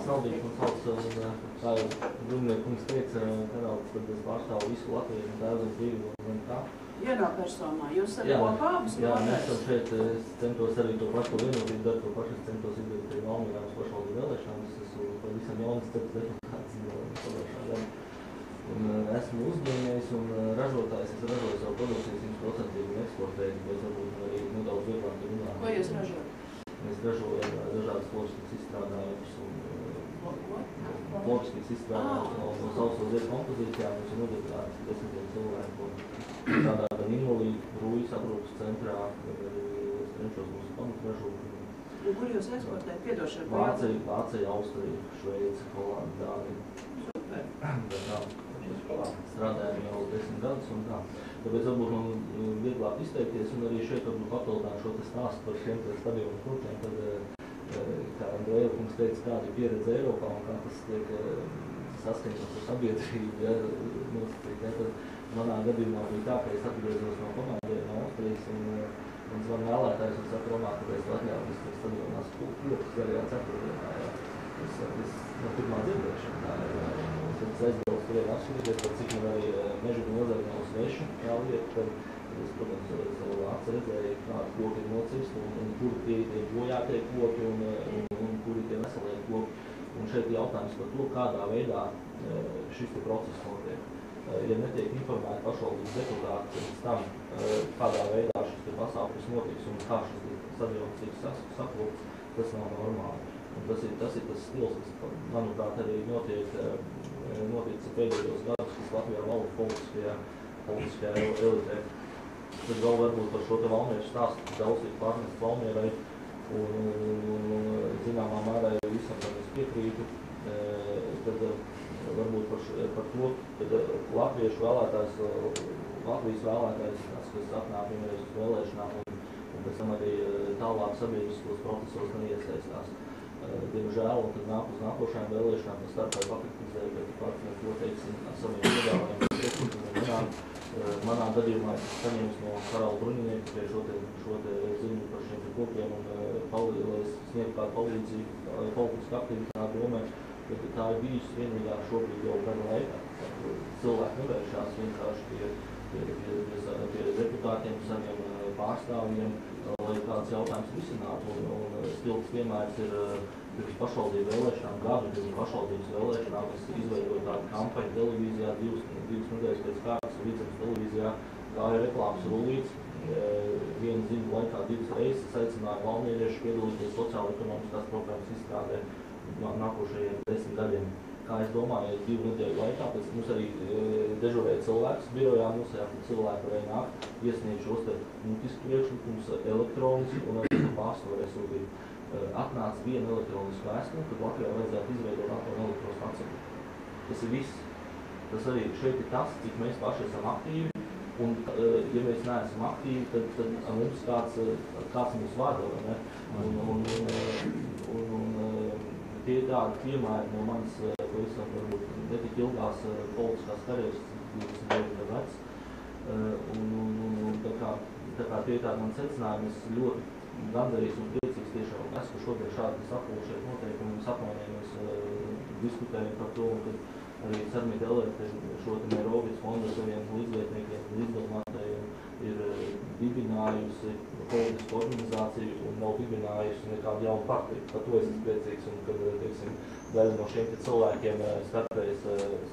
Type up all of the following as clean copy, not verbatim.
Saldīgs man sauc, kā jau Dumniekungs teica, kanāls, tad es pārstāvu visu Latviju un Tēvzem brīvu un tā. Vienā personā. Jūs arī kopā abas jā, mēs esam šeit, es centos arī to pašu vienotību, dar to pašu, es centos izdarīt arī Valmierās pašvaldību vēlēšanas, es esmu pavisam jaunas cepas deputāts pagājušā gada. Un esmu uzņēmējs un ražotājs, es ražoju savu produkciju 100% un eksportēju, bet varbūt arī nedaudz vieglāk runāt. Ko jūs ražojat? Mēs ražojam dažādas loģiskas izstrādājumus un loģiskas izstrādājumus no sauso ziedu kompozīcijām, mums ir nodarbināts 10 cilvēku. Tādā gan invalīdu, Rūjas aprūpas centrā, cenšos mūsu pamatu ražot. Kur jūs eksportējat? Piedošana? Vācija, Austrija, Šveice, Holanda, Dānija. Strādājam jau 10 gadus un tā. Tāpēc varbūt man vieglāk izteikties un arī šeit varbūt papildināt šo stāstu par šiem stadionu krūtiem, kad, kā Andreja kungs teica, kāda ir pieredze Eiropā un kā tas tiek saskaņots ar sabiedrību. Tad manā gadījumā bija tā, ka es atgriezos no komandiem no Austrijas un zvan vēlētājs un saka, Romā, kāpēc tu atļaujies tur stadionās kļūtas garajā ceturtdienā. Es no pirmā dzirdēšana tā ir. Tad es aizbraucu turien atšķirīties, par cik man arī mežu nozari nav svešu kā lieta, tad es, protams, savu acu redzēju, kādi koki ir nocirsti un kuri tie bojātie koki un kuri tie veselie koki. Un šeit ir jautājums par to, kādā veidā šis process notiek. Ja netiek informēti pašvaldības deputāti pēc tam, kādā veidā šis pasākums notiks un kā šis stadions tiks sakopts, tas nav normāli. Un tas ir tas stils, kas, manuprāt, arī notiek pēdējos gadus, kas Latvijā valda politiskajā elitē. Tad vēl varbūt par šo te Valmieru stāstu, kas daudz ir pārnests Valmierai un zināmā mērā jau visam tam es piekrītu. Tad varbūt par to, kad Latvijas vēlētājs, kas atnāk vienreiz uz vēlēšanām un pēc tam arī tālāk sabiedriskos procesos neiesaistās. Diemžēl, un tad nāk uz nākošajām vēlēšanām, tas starpā pakritizē, bet pats mēs to teiksim ar saviem piedāvājumiem. Manā gadījumā es saņēmu no Karala Bruņinieka pie šo te ziņu par šiem kokiem un lai es sniegtu kādu palīdzību politisku aktivitāti domē, bet tā ir bijusi vienīgā šobrīd jau gada laikā. Cilvēki nevēršās vienkārši pie deputātiem, saviem pārstāvjiem, lai kāds jautājums risinātu. Un stilts piemērs ir pirms pašvaldību vēlēšanām, gadu pirms pašvaldības vēlēšanām, es izveidoju tādu kampaņu televīzijā, divas nedēļas pēc kārtas Vidzemes televīzijā gāja reklāmas rullītes. Vienu ziņu laikā 2 reizes es aicināju valmieriešus piedalīties sociāla-ekonomiskās programmas izstrādē nākošajiem 10 gadiem. Kā es domāju, 2 nedēļu laikā, pēc mums arī dežurēja cilvēks birojā, mums cilvēki varēja nākt, iesniegt šos te mutisku priekšlikumus elektroniski un arī pārstāvēs sūtīt. Atnāca viena elektronisku vēstuli, kad Latvijā vajadzētu izveidot atomu elektrostaciju. Tas ir viss. Tas arī šeit ir tas, cik mēs paši esam aktīvi, un ja mēs neesam aktīvi, tad mums kāds mūs vada, ne? Tie ir tādi piemēri no manas, pavisam varbūt netik ilgās politiskās karjeras, 29 vecs. Tā kā tie ir tādi mani secinājumi, es ļoti gandarīts un priecīgs tiešām esmu, ka šodien šādi sapulši šeit noteikumi un apmainījamies diskutējam par to, un kad arī Sarmīta Elerte šo te Meirovic fondu ar saviem līdzlietniekiem, līdzdomātājiem ir dibinājusi politisku organizāciju un nav dibinājusi nekādu jaunu partiju. Par to es esmu priecīgs, un kad, teiksim, daļa no šiem cilvēkiem startējas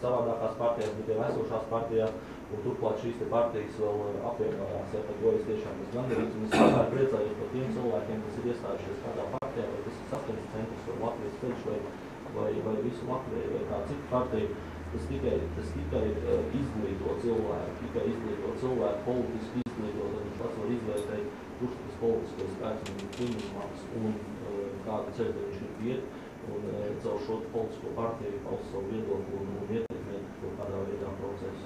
savādākās partijās, bet jau esošās partijās, un turklāt šīs te partijas vēl apvienojās, par to es tiešām esmu gandarīts, un es vienmēr priecājos par tiem cilvēkiem, kas ir iestājušies kādā partijā, vai tas ir Saskaņas centrs, vai Latvijas ceļš, vai visu Latviju, vai kā citu partiju. Tas tikai izglīto cilvēku, politiski izglīto, tad viņš pats var izvērtēt, kurš tas politiskais spēks un pieņemams un kāda ceļa viņš ir iet, un caur šo politisko partiju paust savu viedokli un ietekmēt kaut kādā veidā procesu.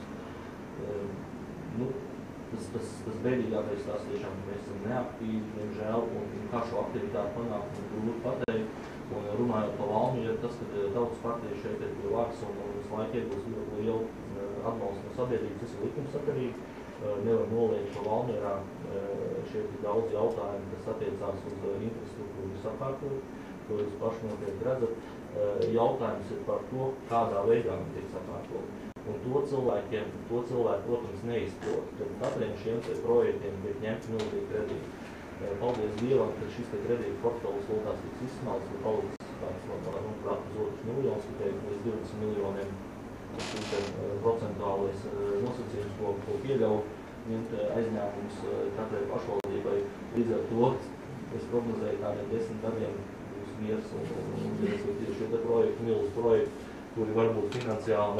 Tas bēdīgākais tās tiešām, ka mēs esam neaktīvi, diemžēl, un kā šo aktivitāti panākt un grūti pateikt. Un runājot par Valmieru, tas, ka Tautas partija šeit ir pie varas un visu laiku iegūst ļoti lielu atbalstu no sabiedrības, tas ir likumsakarīgi. Nevar noliegt, ka Valmierā šeit ir daudz jautājumu, kas attiecās uz infrastruktūru sakārtot. ko jūs paši noteikti redzat, jautājums ir par to, kādā veidā viņi tiek sakārtot. Un to cilvēki, protams, neizprot. Tad katriem šiem projektiem tiek ņemti milzīgi kredīti. Paldies Dievam, ka šis kredīta portfels vēl tās tiks izsmelts, un palicis tāds, manuprāt, uz otrs miljons, tikai līdz 20 miljoniem procentuālais nosacījums, ko pieļauj ņemt aizņēmumus katrai pašvaldībai. Līdz ar to es prognozēju tādiem 10 gadiem būs miers un šie projekti, milzu projekti, kuri varbūt finansiāli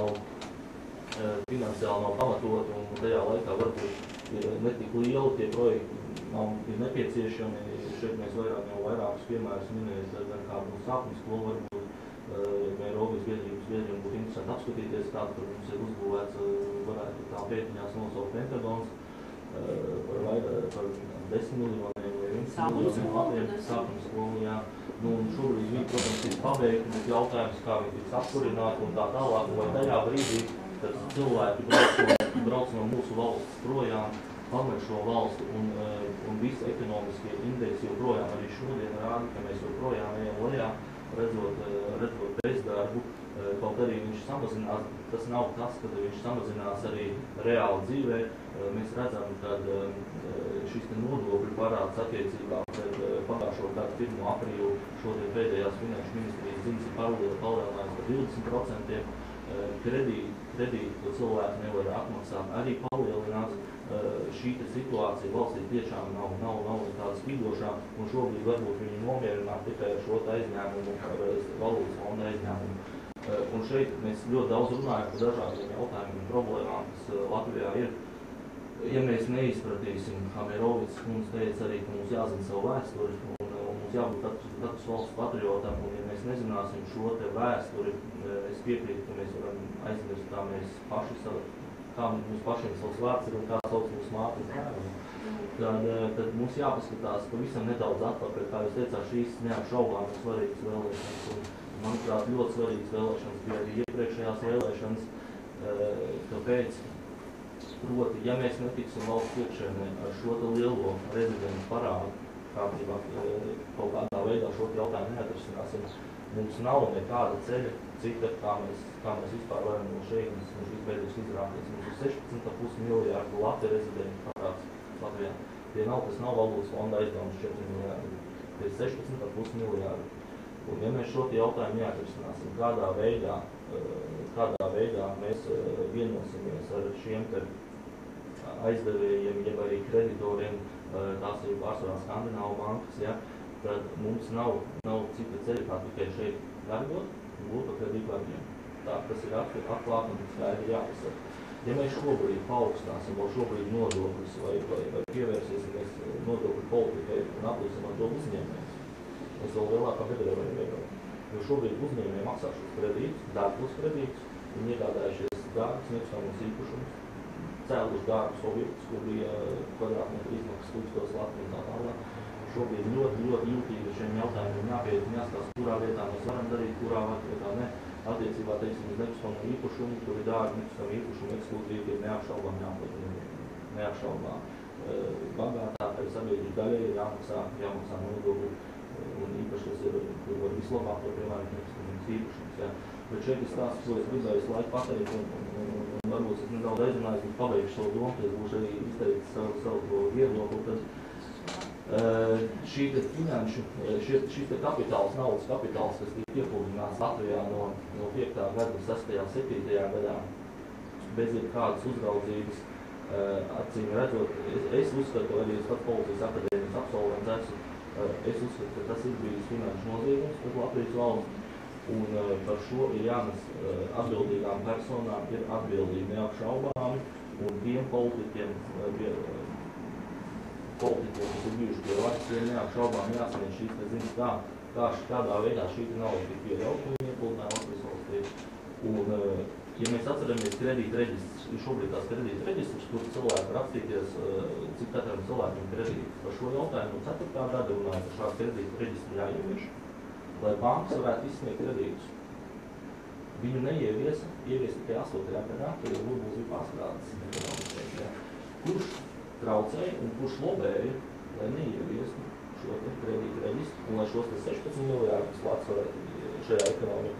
nav pamatot, un tajā laikā varbūt ir netik lieli tie projekti, ir nepieciešami. Šeit mēs vairākus piemērus minējam, gan kādu no sākuma skolu varbūt Eiropas biedriem būtu interesanti apskatīties, kāda tur mums ir uzbūvēts, varētu tā pētiņās nosaukt Pentagons par 10 miljoniem vai 11 miljoniem sākuma skolu, jā. Un šobrīd viņi, protams, ir pabeigti, bet jautājums, kā viņi tiks apkurināti un tā tālāk, vai tajā brīdī, kad cilvēki brauc no mūsu valsts projām, pamet šo valstu un visi ekonomiskie indeksi joprojām arī šodien rāda, ka mēs joprojām ejam lejā, redzot bezdarbu, kaut arī viņš samazinās, tas nav tas, ka viņš samazinās arī reāli dzīvē. Mēs redzam, ka šis nodokļu parāds attiecībā pret pagājušo gadu 1. aprīlu šodien pēdējās finanšu ministrijas ziņas ir palielinājums par 20%. Kredīti, ko cilvēki nevar atmaksāt, arī palielinās. Šī situācija valstī tiešām nav tāda spīdošā, un šobrīd varbūt viņi nomierināt tikai ar šo aizņēmumu, ar valūtas fonda aizņēmumu. Un šeit mēs ļoti daudz runājam par dažādiem jautājumiem un problēmām, kas Latvijā ir. Ja mēs neizpratīsim, kā Mierovics kundze teica arī, ka mums jāzina savu vēsturi un mums jābūt katrs valsts patriotam, un ja mēs nezināsim šo te vēsturi, es piekrītu, ka mēs varam aizmirst, kā mēs paši kā mums pašiem savs vārds ir un kā sauc mūsu mātes tēvu. Tad mums jāpaskatās pavisam nedaudz atpakaļ, kā jūs teicāt, šīs neapšaubām ir svarīgas vēlēšanas, un manuprāt, ļoti svarīgas vēlēšanas bija arī iepriekšējās vēlēšanas, kāpēc, proti, ja mēs netiksim valsts iekšēnē ar šo te lielo rezidentu parādu, kārtībā kaut kādā veidā šo jautājumu neatrisināsim, mums nav nekāda ceļa cita, kā mēs vispār varam no šīs beigas izrādīt. Mums ir 16,5 miljārdu Latvijas rezidentu parāds Latvijā. Tas nav valūtas fonda aizdevums 4 miljārdi. Tie ir 16,5 miljārdi. Un ja mēs šo jautājumu neatrisināsim, kādā veidā mēs vienosimies ar šiem aizdevējiem, jeb arī kreditoriem, tās ir pārsvarā Skandināvu bankas, ja, tad mums nav cita ceļa, kā tikai šeit vergot un būt par kredītvariem. Tas ir atklāt un skaidri jāpasaka. Ja mēs šobrīd paaugstināsim vēl šobrīd nodokļus vai pievērsīsimies nodokļu politikai un aplīsim ar to uzņēmējus, mēs vēl lielākā bedrē varam iegūt. Jo šobrīd uzņēmēji maksā šos kredītus, dārgus kredītus, viņi iegādājušies dārgus nekustamos īpašumus, cēluši dārgus objektus, kur bija kvadrātmetru izmaksas tūkstotis Latvijas un tā tālāk. Šobrīd ļoti jūtīgi šiem jautājumiem jāpieiet un jāskatās, kurā vietā mēs varam darīt, kurā vietā ne. Attiecībā, teiksim, uz nekustamo īpašumu, kur ir dārgi nekustamo īpašumu ekskluzīvi, ir neapšaubām. Bagātākai sabiedrībai daļai ir jāmaksā nodokļu, un īpaši tas ir, kur var vislabāk, piemēram, nekustamības īpašums. Ja. Bet šeit ir stāsts, ko es gribēju laiku pateikt, un varbūt es nedaudz aizrunājos, un pabeigšu savu domu, tad es būšu arī izteicis savu viedokli. Šīs kapitāls, naudas kapitāls, kas tika iepludināts Latvijā no 5. gada, 6. 7. gadā, bez kādas uzraudzības, acīm redzot, es uzskatu, arī es pats policijas akadēmijas absolvents esmu, es uzskatu, ka tas ir bijis finanšu noziegums pret Latvijas valsts, un par šo ir jānes atbildīgām personām, ir atbildīgi neapšaubāmi, un tiem politiķiem, kas ir bijuši pie varas, ir neapšaubām jāsniedz šīs ziņas, kādā veidā šī nauda tika pieļauta un iepludināja Latvijas valstī. Un, ja mēs atceramies kredīta reģistrus, ir šobrīd tās kredīta reģistrus, kur cilvēki var apstīties, cik katram cilvēkam kredīts. Par šo jautājumu no 4. gada runāja, ka šāds kredīta reģistri jāievieš, lai bankas varētu izsniegt kredītus. Viņu ievies tikai 8. gadā, kad jau būs pārstrādes. Kurš traucēja un kurš lobēja, lai neieviestu šo te kredītu reģistru, un lai šos te 16 miljārdus Latvijas varētu šajā ekonomikā